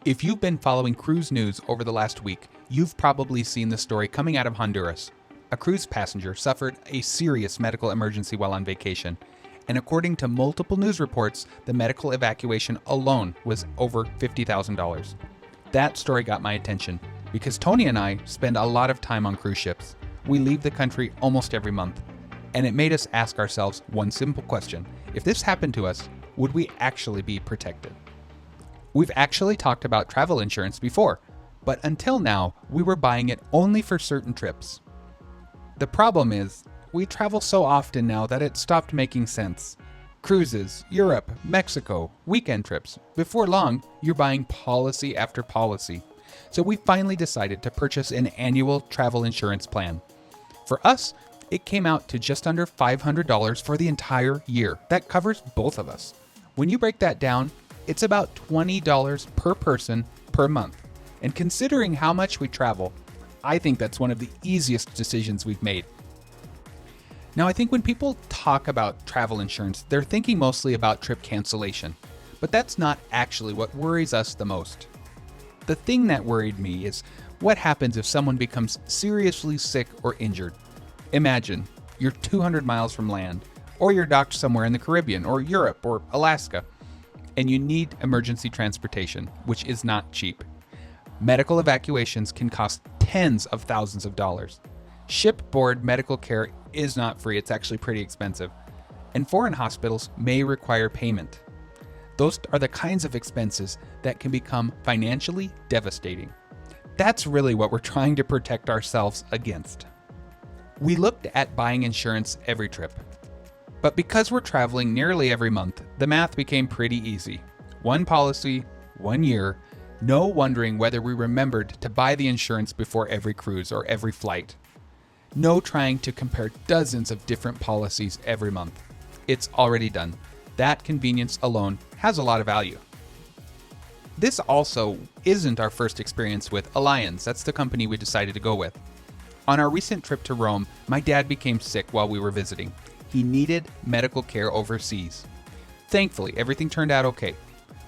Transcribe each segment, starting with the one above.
If you've been following cruise news over the last week, you've probably seen the story coming out of Honduras. A cruise passenger suffered a serious medical emergency while on vacation, and according to multiple news reports, the medical evacuation alone was over $50,000. That story got my attention because Tony and I spend a lot of time on cruise ships. We leave the country almost every month, and it made us ask ourselves one simple question. If this happened to us, would we actually be protected? We've actually talked about travel insurance before, but until now, we were buying it only for certain trips. The problem is, we travel so often now that it stopped making sense. Cruises, Europe, Mexico, weekend trips. Before long, you're buying policy after policy. So we finally decided to purchase an annual travel insurance plan. For us, it came out to just under $500 for the entire year. That covers both of us. When you break that down, it's about $20 per person per month. And considering how much we travel, I think that's one of the easiest decisions we've made. Now, I think when people talk about travel insurance, they're thinking mostly about trip cancellation. But that's not actually what worries us the most. The thing that worried me is what happens if someone becomes seriously sick or injured. Imagine you're 200 miles from land, or you're docked somewhere in the Caribbean, or Europe, or Alaska, and you need emergency transportation, which is not cheap. Medical evacuations can cost tens of thousands of dollars. Shipboard medical care is not free, it's actually pretty expensive. And foreign hospitals may require payment. Those are the kinds of expenses that can become financially devastating. That's really what we're trying to protect ourselves against. We looked at buying insurance every trip. But because we're traveling nearly every month, the math became pretty easy. One policy, 1 year, no wondering whether we remembered to buy the insurance before every cruise or every flight. No trying to compare dozens of different policies every month. It's already done. That convenience alone has a lot of value. This also isn't our first experience with Allianz. That's the company we decided to go with. On our recent trip to Rome, my dad became sick while we were visiting. He needed medical care overseas. Thankfully, everything turned out okay.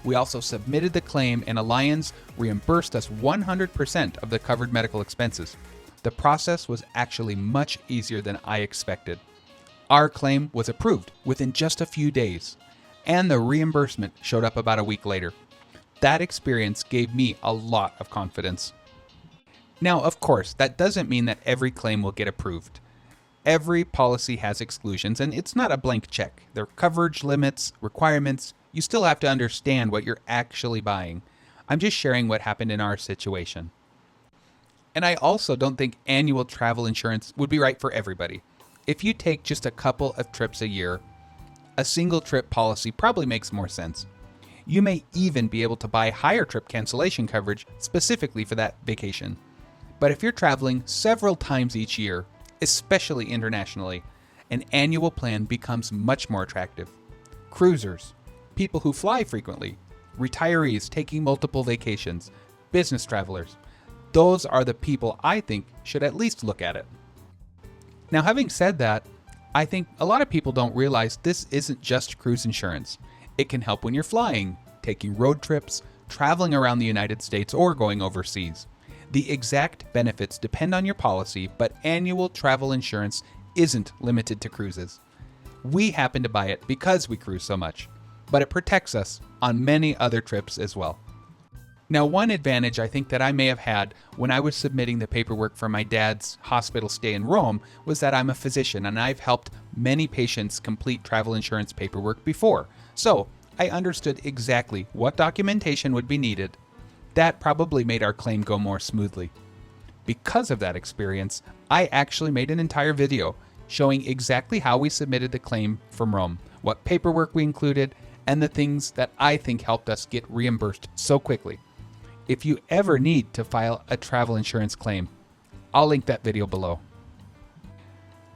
We also submitted the claim and Allianz reimbursed us 100% of the covered medical expenses. The process was actually much easier than I expected. Our claim was approved within just a few days, and the reimbursement showed up about a week later. That experience gave me a lot of confidence. Now, of course, that doesn't mean that every claim will get approved. Every policy has exclusions, and it's not a blank check. There are coverage limits, requirements. You still have to understand what you're actually buying. I'm just sharing what happened in our situation. And I also don't think annual travel insurance would be right for everybody. If you take just a couple of trips a year, a single trip policy probably makes more sense. You may even be able to buy higher trip cancellation coverage specifically for that vacation. But if you're traveling several times each year, especially internationally, an annual plan becomes much more attractive. Cruisers, people who fly frequently, retirees taking multiple vacations, business travelers, those are the people I think should at least look at it. Now, having said that, I think a lot of people don't realize this isn't just cruise insurance. It can help when you're flying, taking road trips, traveling around the United States, or going overseas. The exact benefits depend on your policy, but annual travel insurance isn't limited to cruises. We happen to buy it because we cruise so much, but it protects us on many other trips as well. Now, one advantage I think that I may have had when I was submitting the paperwork for my dad's hospital stay in Rome was that I'm a physician and I've helped many patients complete travel insurance paperwork before. So I understood exactly what documentation would be needed. That probably made our claim go more smoothly. Because of that experience, I actually made an entire video showing exactly how we submitted the claim from Rome, what paperwork we included, and the things that I think helped us get reimbursed so quickly. If you ever need to file a travel insurance claim, I'll link that video below.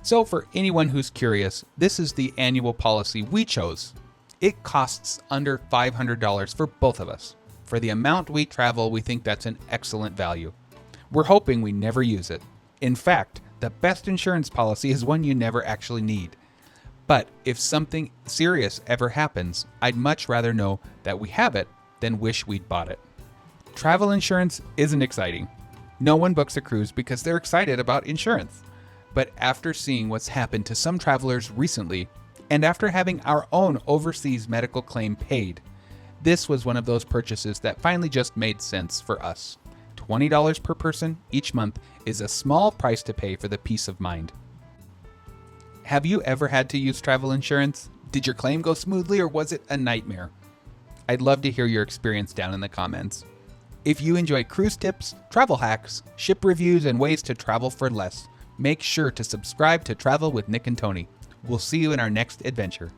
So for anyone who's curious, this is the annual policy we chose. It costs under $500 for both of us. For the amount we travel, we think that's an excellent value. We're hoping we never use it. In fact, the best insurance policy is one you never actually need. But if something serious ever happens, I'd much rather know that we have it than wish we'd bought it. Travel insurance isn't exciting. No one books a cruise because they're excited about insurance. But after seeing what's happened to some travelers recently, and after having our own overseas medical claim paid, this was one of those purchases that finally just made sense for us. $20 per person each month is a small price to pay for the peace of mind. Have you ever had to use travel insurance? Did your claim go smoothly or was it a nightmare? I'd love to hear your experience down in the comments. If you enjoy cruise tips, travel hacks, ship reviews, and ways to travel for less, make sure to subscribe to Travel with Nick and Tony. We'll see you in our next adventure.